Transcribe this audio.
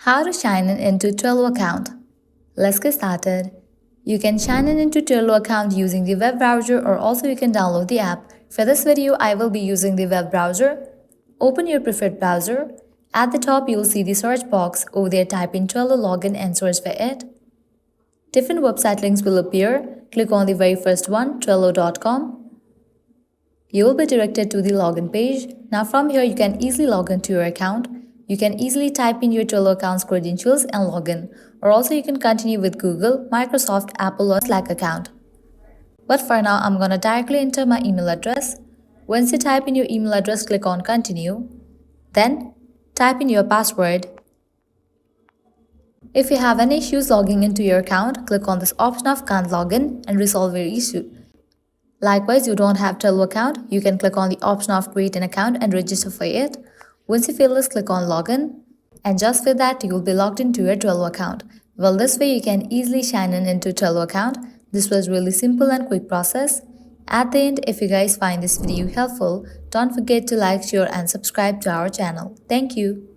How to sign in into Trello account. Let's get started. You can sign in into Trello account using the web browser, or also you can download the app. For this video, I will be using the web browser. Open your preferred browser. At the top, you will see the search box. Over there, type in Trello login and search for it. Different website links will appear. Click on the very first one, Trello.com. You will be directed to the login page. Now from here, you can easily log into your account. You can easily type in your Trello account's credentials and login, or also you can continue with Google, Microsoft, Apple, or Slack account. But for now, I'm gonna directly enter my email address. Once you type in your email address, click on continue. Then type in your password. If you have any issues logging into your account, click on this option of can't login and resolve your issue. Likewise, you don't have Trello account, you can click on the option of create an account and register for it. Once you fill this, click on login, and just with that, you will be logged into your Trello account. Well, this way you can easily sign in into Trello account. This was really simple and quick process. At the end, if you guys find this video helpful, don't forget to like, share and subscribe to our channel. Thank you.